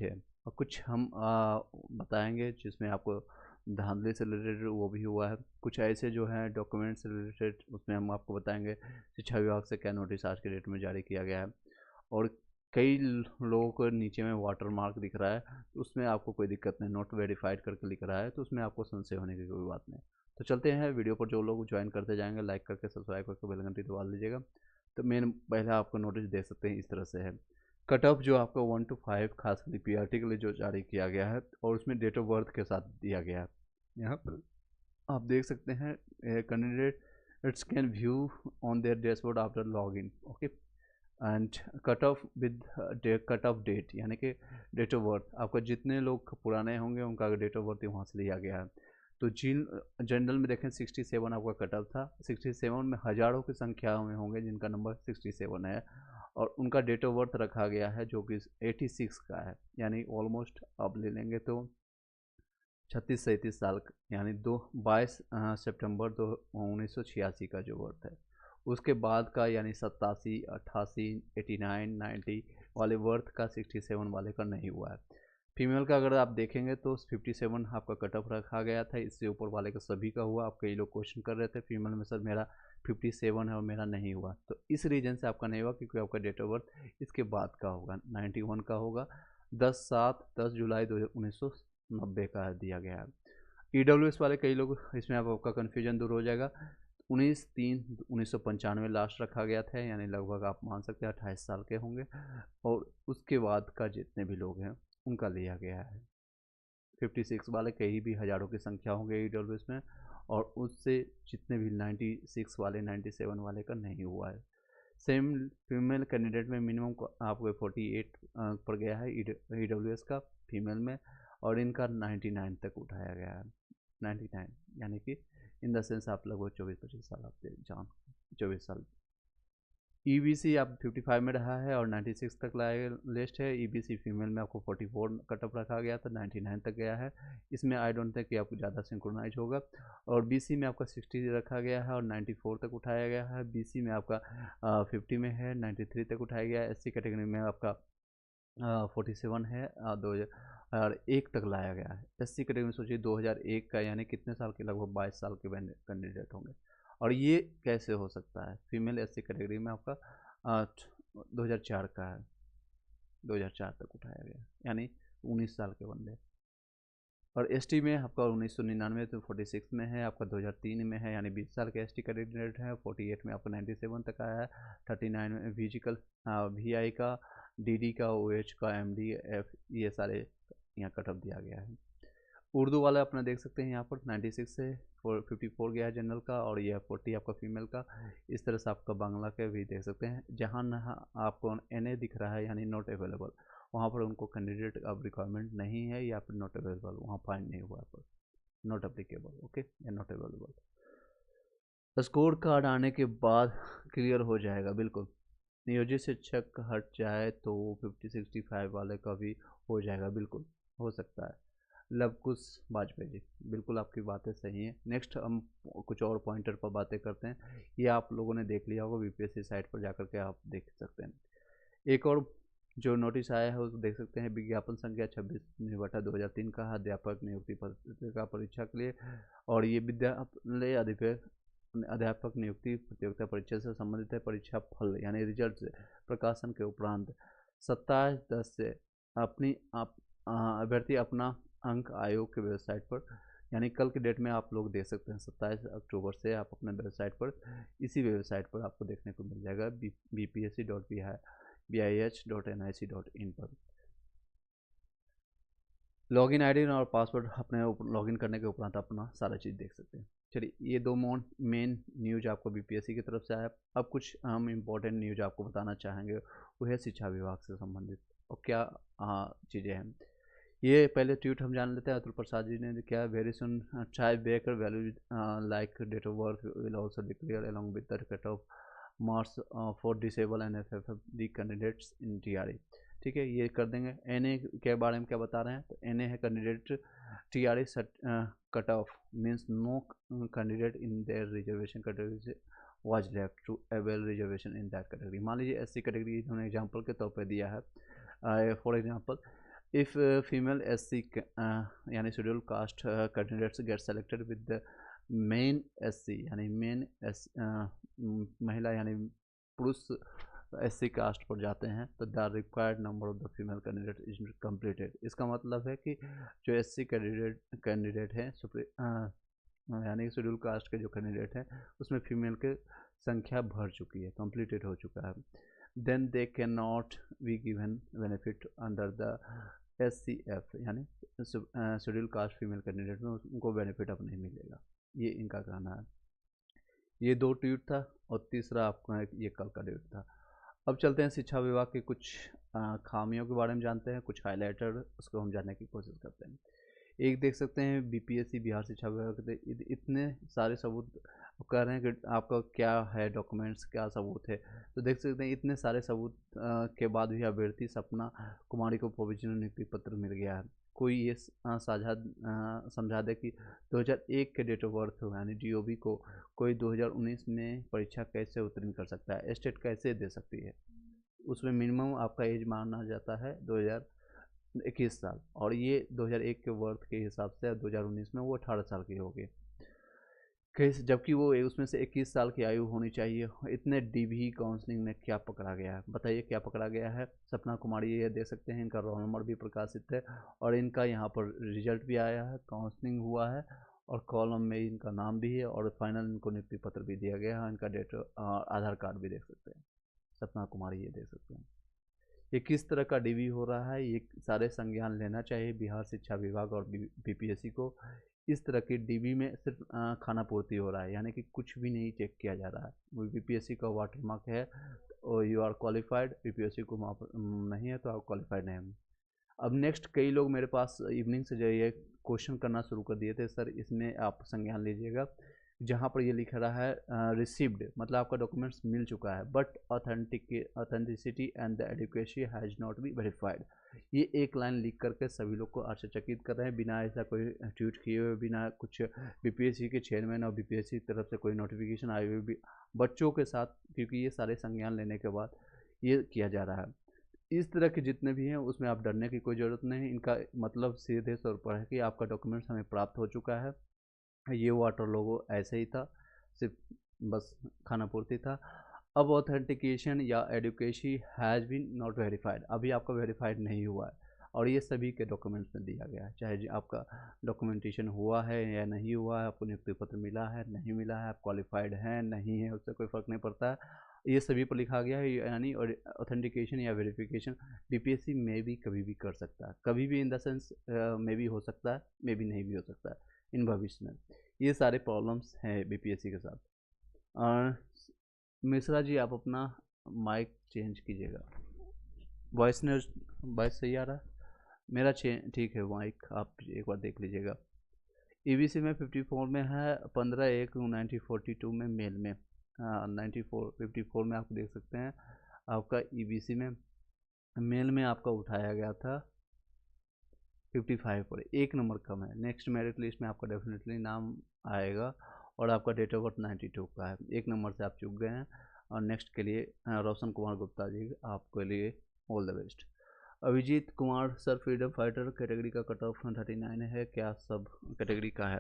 है। और कुछ हम बताएंगे जिसमें आपको धांधली से रिलेटेड वो भी हुआ है, कुछ ऐसे जो हैं डॉक्यूमेंट से रिलेटेड उसमें हम आपको बताएंगे शिक्षा विभाग से क्या नोटिस आज के डेट में जारी किया गया है। और कई लोगों को नीचे में वाटर मार्क दिख रहा है, तो उसमें आपको कोई दिक्कत नहीं, नॉट वेरीफाइड करके लिख रहा है तो उसमें आपको संशय होने की कोई बात नहीं। तो चलते हैं वीडियो पर, जो लोग ज्वाइन करते जाएंगे लाइक करके सब्सक्राइब करके बेल घंटी दबा लीजिएगा। तो मेन पहला आपको नोटिस देख सकते हैं इस तरह से है, कट ऑफ जो आपका 1 to 5 खासकर पीआरटी के लिए जो जारी किया गया है और उसमें डेट ऑफ बर्थ के साथ दिया गया है। यहाँ पर आप देख सकते हैं candidate its can view on their dashboard after log in, okay. And cut off with cut off date यानी कि डेट ऑफ बर्थ आपका जितने लोग पुराने होंगे उनका डेट ऑफ बर्थ वहाँ से लिया गया है। तो जिन जनरल में देखें 67 आपका कट ऑफ था, 67 में हज़ारों की संख्या में होंगे जिनका नंबर 67 है, और उनका डेट ऑफ बर्थ रखा गया है जो कि 86 का है, यानी ऑलमोस्ट आप ले लेंगे तो 36-37 साल यानी 22 सितंबर 1986 का जो बर्थ है। उसके बाद का यानी 87, 88, 89, 90 वाले बर्थ का 67 वाले का नहीं हुआ है। फीमेल का अगर आप देखेंगे तो 57 आपका कट ऑफ रखा गया था, इससे ऊपर वाले का सभी का हुआ। आप कई लोग क्वेश्चन कर रहे थे फीमेल में सर मेरा 57 है और मेरा नहीं हुआ, तो इस रीजन से आपका नहीं हुआ क्योंकि आपका डेट ऑफ बर्थ इसके बाद का होगा, 91 का होगा, 10 जुलाई 1990 का दिया गया है। ईडब्ल्यूएस वाले कई लोग इसमें आपका कन्फ्यूजन दूर हो जाएगा। 19/3/1995 लास्ट रखा गया था, यानी लगभग आप मान सकते हैं 28 साल के होंगे, और उसके बाद का जितने भी लोग हैं उनका लिया गया है। 56 वाले कहीं भी हज़ारों की संख्या होंगे ईडब्ल्यूएस में, और उससे जितने भी 96 वाले 97 वाले का नहीं हुआ है। सेम फीमेल कैंडिडेट में मिनिमम आपको 48 पर गया है ईडब्ल्यूएस का फीमेल में, और इनका 99 तक उठाया गया है। 99 यानी कि इन द सेंस आप लगभग 24-25 साल आप जान 24 साल। ईबीसी आप 55 में रहा है और 96 तक लाया लिस्ट है। ईबीसी फीमेल में आपको 44 कटअप रखा गया था, 99 तक गया है। इसमें आई डोंट थिंक कि आपको ज़्यादा सिंक्रोनाइज होगा। और बीसी में आपका 60 रखा गया है और 94 तक उठाया गया है। बीसी में आपका 50 में है, 93 तक उठाया गया है। एससी कैटेगरी में आपका 47 है, 2001 तक लाया गया है। एससी कैटेगरी में सोचिए 2001 का, यानी कितने साल के, लगभग 22 साल के कैंडिडेट होंगे। और ये कैसे हो सकता है, फीमेल एससी कैटेगरी में आपका 2004 का है, 2004 तक उठाया गया, यानी 19 साल के बंदे। और एसटी में आपका 1999 तो 46 में है, आपका 2003 में है, यानी 20 साल के एसटी कैंडिडेट है। 48 में आपका 97 तक आया है। 39 में फिजिकल वीआई का, डीडी का, ओएच का, एमडी, एफ, ये सारे यहाँ कट ऑफ दिया गया है। उर्दू वाला अपना देख सकते हैं यहाँ पर 96 से 54 गया है जनरल का, और यह 40 आपका फीमेल का। इस तरह से आपका बांग्ला के भी देख सकते हैं, जहाँ आपको एनए दिख रहा है यानी नॉट अवेलेबल, वहाँ पर उनको कैंडिडेट अब रिक्वायरमेंट नहीं है, या फिर नॉट अवेलेबल वहाँ फाइंड नहीं हुआ पर नॉट अप्लीकेबल, ओके, या नॉट अवेलेबल। स्कोर कार्ड आने के बाद क्लियर हो जाएगा बिल्कुल। नियोजित शिक्षक हट जाए तो 50-65 वाले का भी हो जाएगा, बिल्कुल हो सकता है। लवकुश वाजपेयी जी, बिल्कुल आपकी बातें सही हैं। नेक्स्ट हम कुछ और पॉइंटर पर बातें करते हैं, ये आप लोगों ने देख लिया होगा, बीपीएससी साइट पर जाकर के आप देख सकते हैं। एक और जो नोटिस आया है उसको देख सकते हैं, विज्ञापन संख्या 26/2003 का, अध्यापक नियुक्ति पत्रिका परीक्षा के लिए। और ये विद्यालय अध्यापक नियुक्ति प्रतियोगिता परीक्षा से संबंधित है। परीक्षा फल यानी रिजल्ट से प्रकाशन के उपरांत 27/10 से अपनी अभ्यर्थी अपना अंक आयोग के वेबसाइट पर, यानी कल के डेट में आप लोग देख सकते हैं, 27 अक्टूबर से आप अपने वेबसाइट पर, इसी वेबसाइट पर आपको देखने को मिल जाएगा, bpsc.bih.nic.in पर। लॉगिन आईडी और पासवर्ड अपने लॉगिन करने के उपरांत अपना सारा चीज़ देख सकते हैं। चलिए, ये दो मेन न्यूज आपको बीपीएससी की तरफ से आया। अब कुछ हम इम्पोर्टेंट न्यूज आपको बताना चाहेंगे, वो है शिक्षा विभाग से संबंधित। और क्या चीज़ें हैं, ये पहले ट्वीट हम जान लेते हैं। अतुल प्रसाद जी ने क्या, very soon tiebreaker value like date of birth will also declare along with the cut off marks for disable and FFD candidates in TRE. ठीक है, ये कर देंगे। एनए के बारे में क्या बता रहे हैं, तो एनए है candidate TRE cut off means no candidate in their reservation category was left to avail reservation in that category. मान लीजिए एससी कैटेगरी इन्होंने एग्जांपल के तौर पे दिया है, for example if female SC यानी schedule cast candidates get selected with the main SC यानी मेन महिला यानी पुरुष SC कास्ट पर जाते हैं तो the required number of the female candidate is completed. इसका मतलब है कि जो SC कैंडिडेट हैं यानी शेड्यूल कास्ट के जो कैंडिडेट हैं उसमें फीमेल की संख्या भर चुकी है, कंप्लीटेड हो चुका है। Then they can not be given benefit under the SCF यानी शेड्यूल कास्ट फीमेल कैंडिडेट में उनको बेनिफिट अब नहीं मिलेगा, ये इनका कहना है। ये 2 ट्वीट था और तीसरा आपका ये कल का डेट था। अब चलते हैं शिक्षा विभाग के कुछ खामियों के बारे में जानते हैं, कुछ हाइलाइटर उसको हम जानने की कोशिश करते हैं। एक देख सकते हैं BPSC बिहार शिक्षा विभाग के इतने सारे सबूत कह रहे हैं कि आपका क्या है डॉक्यूमेंट्स, क्या सबूत है, तो देख सकते हैं इतने सारे सबूत के बाद भी अभ्यर्थी सपना कुमारी को प्रोविजनल नियुक्ति पत्र मिल गया है। कोई ये साझा समझा दे कि 2001 के डेट ऑफ बर्थ हो यानी DOB को कोई 2019 में परीक्षा कैसे उत्तीर्ण कर सकता है, स्टेट कैसे दे सकती है। उसमें मिनिमम आपका एज माना जाता है 2021 साल और ये 2001 के बर्थ के हिसाब से 2019 में वो 18 साल के हो गए, जबकि वो उसमें से 21 साल की आयु होनी चाहिए। इतने DB काउंसलिंग में क्या पकड़ा गया है, बताइए क्या पकड़ा गया है। सपना कुमारी ये देख सकते हैं, इनका रोल नंबर भी प्रकाशित है और इनका यहाँ पर रिजल्ट भी आया है, काउंसलिंग हुआ है और कॉलम में इनका नाम भी है और फाइनल इनको नियुक्ति पत्र भी दिया गया है। इनका डेट आधार कार्ड भी देख सकते हैं, सपना कुमारी ये देख सकते हैं। ये किस तरह का DB हो रहा है, ये सारे संज्ञान लेना चाहिए बिहार शिक्षा विभाग और BPSC को। इस तरह की DB में सिर्फ खाना पूर्ति हो रहा है, यानी कि कुछ भी नहीं चेक किया जा रहा है। वो BPSC का वाटरमार्क है और यू आर क्वालिफाइड, BPSC को नहीं है तो आप क्वालिफाइड नहीं है। अब नेक्स्ट कई लोग मेरे पास इवनिंग से जो ये क्वेश्चन करना शुरू कर दिए थे, सर इसमें आप संज्ञान लीजिएगा। जहाँ पर ये लिखा रहा है रिसीव्ड मतलब आपका डॉक्यूमेंट्स मिल चुका है but authenticity and the adequacy has not be verified, ये एक लाइन लिख करके सभी लोग को आश्चर्यचकित कर रहे हैं बिना ऐसा कोई ट्वीट किए हुए, बिना कुछ BPSC के चेयरमैन और BPSC की तरफ से कोई नोटिफिकेशन आए हुए भी बच्चों के साथ, क्योंकि ये सारे संज्ञान लेने के बाद ये किया जा रहा है। इस तरह के जितने भी हैं उसमें आप डरने की कोई ज़रूरत नहीं। इनका मतलब सीधे तौर पर है कि आपका डॉक्यूमेंट्स हमें प्राप्त हो चुका है, ये वाटर लोगो ऐसे ही था, सिर्फ बस खाना पूर्ति था। अब ऑथेंटिकेशन या adequacy has been not verified, अभी आपका वेरीफाइड नहीं हुआ है और ये सभी के डॉक्यूमेंट्स में दिया गया है, चाहे आपका डॉक्यूमेंटेशन हुआ है या नहीं हुआ है, आपको नियुक्ति पत्र मिला है नहीं मिला है, आप क्वालिफाइड हैं नहीं है, उससे कोई फ़र्क नहीं पड़ता है, ये सभी पर लिखा गया है। यानी ऑथेंटिकेशन या वेरिफिकेशन BPSC में भी कभी भी कर सकता है, कभी भी इन द सेंस में भी हो सकता है, में भी नहीं भी हो सकता है इन भविष्य में। ये सारे प्रॉब्लम्स हैं BPSC के साथ। और मिश्रा जी आप अपना माइक चेंज कीजिएगा, वॉइस सही आ रहा है, मेरा ठीक है माइक, आप एक बार देख लीजिएगा। EBC में 54 में है, 15/1/1942 में मेल में 54 में आप देख सकते हैं आपका EBC में मेल में आपका उठाया गया था 55 पर, 1 नंबर कम है। नेक्स्ट मेरिट लिस्ट में आपका डेफिनेटली नाम आएगा और आपका डेट ऑफ बर्थ 92 का है, 1 नंबर से आप चूक गए हैं। और नेक्स्ट के लिए रोशन कुमार गुप्ता जी आपके लिए all the best. Abhijeet Kumar sir freedom fighter category का कट ऑफ 39 है, क्या सब कैटेगरी का है?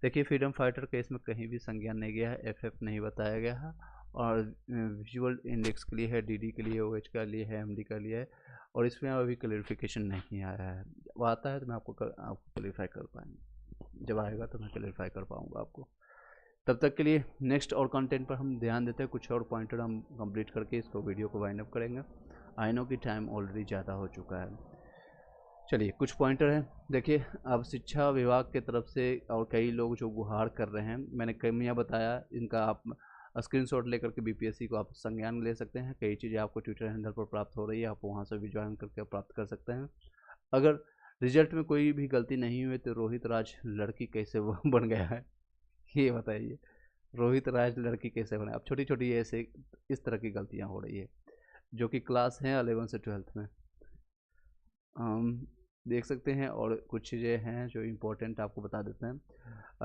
देखिए फ्रीडम फाइटर केस में कहीं भी संज्ञान नहीं गया है, FF नहीं बताया गया है और विजुअल इंडेक्स के लिए है, DD के लिए, OH का लिए है, MD का लिए है और इसमें अभी क्लैरिफिकेशन नहीं आया है। वो आता है तो मैं आपको क्लैरिफाई कर पाएंगे, जब आएगा तो मैं क्लैरिफाई कर पाऊँगा आपको। तब तक के लिए नेक्स्ट और कंटेंट पर हम ध्यान देते हैं, कुछ और पॉइंटर हम कंप्लीट करके इसको वीडियो को वाइंड अप करेंगे। आई नो कि टाइम ऑलरेडी ज़्यादा हो चुका है। चलिए कुछ पॉइंटर हैं, देखिए अब शिक्षा विभाग के तरफ से और कई लोग जो गुहार कर रहे हैं, मैंने कमियां बताया, इनका आप स्क्रीनशॉट लेकर के BPSC को आप संज्ञान ले सकते हैं। कई चीज़ें आपको ट्विटर हैंडल पर प्राप्त हो रही है, आप वहां से भी ज्वाइन करके प्राप्त कर सकते हैं। अगर रिजल्ट में कोई भी गलती नहीं हुई तो रोहित राज लड़की कैसे बन गया है, ये बताइए, रोहित राज लड़की कैसे बने? अब छोटी छोटी ऐसे इस तरह की गलतियां हो रही है जो कि क्लास हैं 11 से 12th में। देख सकते हैं। और कुछ चीज़ें हैं जो इम्पोर्टेंट आपको बता देते हैं।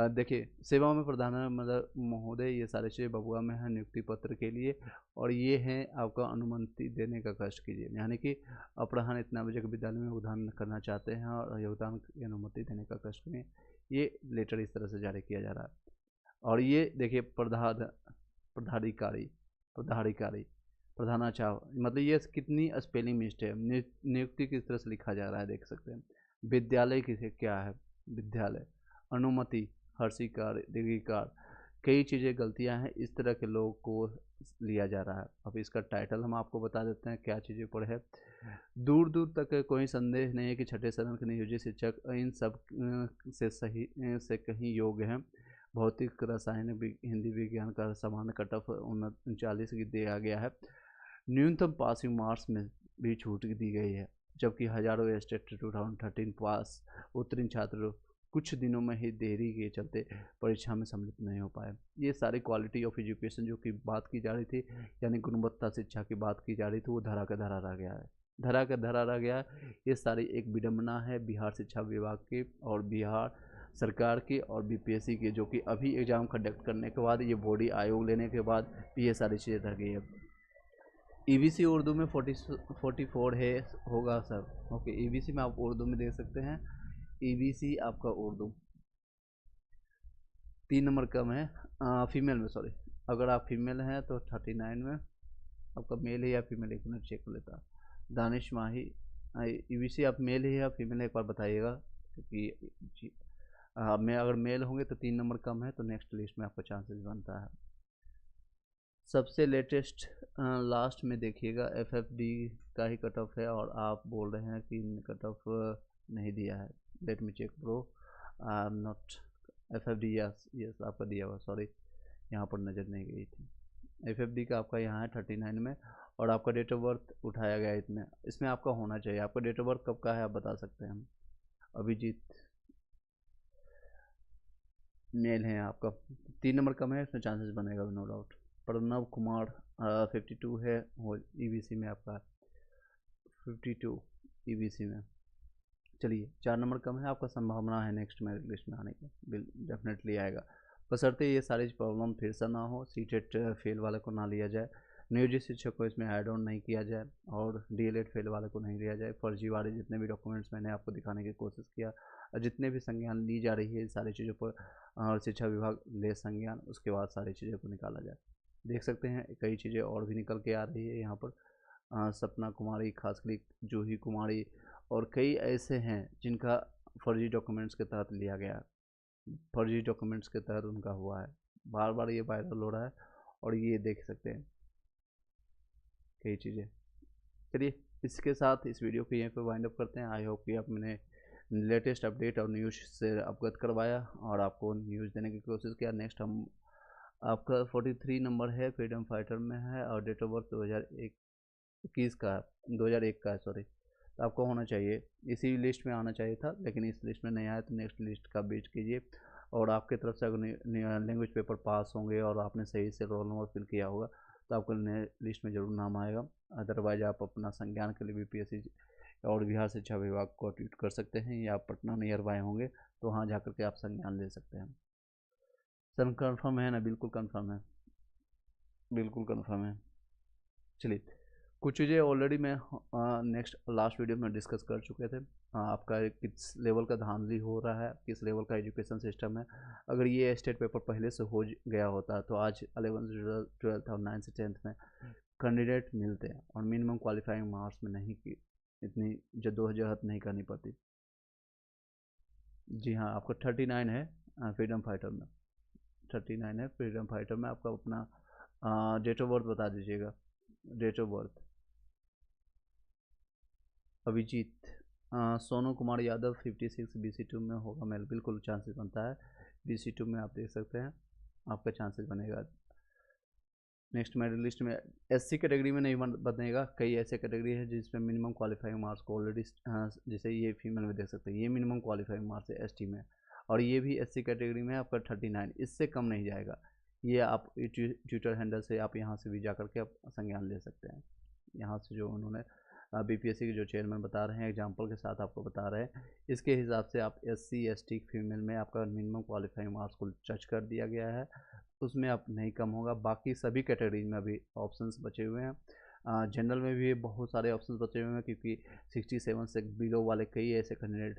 देखिए, सेवा में प्रधान मतलब महोदय, ये सारी चीज़ें बबुआ में है नियुक्ति पत्र के लिए। और ये है आपका अनुमति देने का कष्ट कीजिए, यानी कि अपराह्न इतना बजे के विद्यालय में योगदान करना चाहते हैं और योगदान की अनुमति देने का कष्ट करें। ये लेटर इस तरह से जारी किया जा रहा है। और ये देखिए पदाधिकारी प्रधानाचार्य, मतलब ये कितनी स्पेलिंग मिस्टेक है। नियुक्ति किस तरह से लिखा जा रहा है देख सकते हैं। विद्यालय किसे क्या है, विद्यालय। अनुमति हर्षिकार दीर्घिकार, कई चीज़ें गलतियां हैं, इस तरह के लोगों को लिया जा रहा है। अब इसका टाइटल हम आपको बता देते हैं क्या चीज़ें पर है। दूर दूर तक कोई संदेह नहीं है कि छठे सदन के नियोजित शिक्षक इन सब से सही से कहीं योग्य हैं। भौतिक रसायन हिंदी विज्ञान का सामान्य कट ऑफ 39 दिया गया है। न्यूनतम पासिंग मार्क्स में भी छूट दी गई है, जबकि हजारों स्टेट 2013 पास उत्तीर्ण छात्र कुछ दिनों में ही देरी के चलते परीक्षा में सम्मिलित नहीं हो पाए। ये सारी क्वालिटी ऑफ एजुकेशन जो कि बात की जा रही थी, यानी गुणवत्ता शिक्षा की बात की जा रही थी, वो धरा का धरा रह गया है, धरा का धरा रह गया है। ये सारी एक विडम्बना है बिहार शिक्षा विभाग की और बिहार सरकार की और बीपीएससी की, जो कि अभी एग्ज़ाम कंडक्ट करने के बाद, ये बॉडी आयोग लेने के बाद ये सारी चीज़ें रह गई है। ईबीसी उर्दू में 44 है होगा सर। ओके, ईबीसी में आप उर्दू में देख सकते हैं। ईबीसी आपका उर्दू 3 नंबर कम है फीमेल में, सॉरी। अगर आप फीमेल हैं तो 39 में आपका मेल है या फीमेल, एक मिनट चेक कर लेता। दानिश माही, ईबीसी आप मेल है या फीमेल है एक बार बताइएगा, क्योंकि मैं अगर मेल होंगे तो 3 नंबर कम है, तो नेक्स्ट लिस्ट में आपका चांसेस बनता है। सबसे लेटेस्ट लास्ट में देखिएगा एफएफडी का ही कट ऑफ है, और आप बोल रहे हैं कि कट ऑफ नहीं दिया है। Let me check bro, I am not FFD, yes आपका दिया हुआ, सॉरी यहाँ पर नज़र नहीं गई थी। एफएफडी का आपका यहाँ है 39 में, और आपका डेट ऑफ बर्थ उठाया गया है इसमें आपका होना चाहिए। आपका डेट ऑफ बर्थ कब का है आप बता सकते हैं हम। अभिजीत मेल है आपका, 3 नंबर कम है, इसमें चांसेस बनेगा नो डाउट। प्रणव कुमार 52 है, वो ईबीसी में आपका 52 ईबीसी में। चलिए 4 नंबर कम है, आपका संभावना है नेक्स्ट मेरिट लिस्ट में आने की, डेफिनेटली आएगा, बशर्ते ये सारी प्रॉब्लम फिर से ना हो, सीटेट फेल वाले को ना लिया जाए, नियोजित शिक्षक को इसमें ऐड ऑन नहीं किया जाए, और डीएलएड फेल वाले को नहीं लिया जाए। फर्जीवाड़े जितने भी डॉक्यूमेंट्स मैंने आपको दिखाने की कोशिश किया, जितने भी संज्ञान ली जा रही है सारी चीज़ों पर, और शिक्षा विभाग ले संज्ञान, उसके बाद सारी चीज़ों को निकाला जाए। देख सकते हैं कई चीज़ें और भी निकल के आ रही है यहाँ पर। सपना कुमारी, खासकर जूही कुमारी, और कई ऐसे हैं जिनका फर्जी डॉक्यूमेंट्स के तहत लिया गया, फर्जी डॉक्यूमेंट्स के तहत उनका हुआ है, बार बार ये वायरल हो रहा है, और ये देख सकते हैं कई चीज़ें। चलिए इसके साथ इस वीडियो को यहीं पर वाइंड अप करते हैं। आई होप कि आपने लेटेस्ट अपडेट और न्यूज़ से अवगत करवाया और आपको न्यूज़ देने की कोशिश किया। नेक्स्ट हम आपका 43 नंबर है, फ्रीडम फाइटर में है, और डेट ऑफ बर्थ 2021 का, 2001 का है, सॉरी। तो आपको होना चाहिए, इसी लिस्ट में आना चाहिए था, लेकिन इस लिस्ट में नहीं आया, तो नेक्स्ट लिस्ट का वेट कीजिए। और आपके तरफ से अगर लैंग्वेज पेपर पास होंगे और आपने सही से रोल नंबर फिल किया होगा, तो आपको नए लिस्ट में ज़रूर नाम आएगा। अदरवाइज आप अपना संज्ञान के लिए बीपीएससी और बिहार शिक्षा विभाग को ट्वीट कर सकते हैं, या पटना नियर बाय होंगे तो वहाँ जा कर के आप संज्ञान ले सकते हैं। सर कन्फर्म है ना? बिल्कुल कन्फर्म है, बिल्कुल कन्फर्म है। चलिए कुछ चीज़ें ऑलरेडी मैं नेक्स्ट लास्ट वीडियो में डिस्कस कर चुके थे। आपका किस लेवल का धांधली हो रहा है, किस लेवल का एजुकेशन सिस्टम है। अगर ये स्टेट पेपर पहले से हो गया होता तो आज 11th 12th और 9th से 10th में कैंडिडेट मिलते हैं, और मिनिमम क्वालिफाइंग मार्क्स में नहीं की इतनी जद्दोजहद नहीं करनी पड़ती। जी हाँ, आपका 39 है फ्रीडम फाइटर में, 39 है फ्रीडम फाइटर में। आपका अपना डेट ऑफ बर्थ बता दीजिएगा। Date of birth Abhijeet Sonu Kumar Yadav 56 BC2 में होगा मेल, बिल्कुल चांसेस बनता है। BC2 में आप देख सकते हैं आपका चांसेस बनेगा। नेक्स्ट मेरिट लिस्ट में SC कैटेगरी में नहीं बनेगा, कई ऐसे कैटेगरी है जिसमें मिनिमम क्वालिफाइंग मार्क्स को ऑलरेडी, जैसे ये फीमेल में देख सकते हैं, ये मिनिमम क्वालिफाइंग मार्क्स है ST में, और ये भी SC कैटेगरी में आपका 39, इससे कम नहीं जाएगा। ये आप ट्विटर हैंडल से आप यहाँ से भी जा करके आप संज्ञान ले सकते हैं, यहाँ से जो उन्होंने बीपीएससी के जो चेयरमैन बता रहे हैं, एग्जांपल के साथ आपको बता रहे हैं, इसके हिसाब से आप एससी एसटी फीमेल में आपका मिनिमम क्वालिफाइंग मार्क्स को टच कर दिया गया है, उसमें अब नहीं कम होगा। बाकी सभी कैटेगरीज में अभी ऑप्शंस बचे हुए हैं। जनरल में भी बहुत सारे ऑप्शंस बचे हुए हैं, क्योंकि 67 से बिलो वाले कई ऐसे कैंडिडेट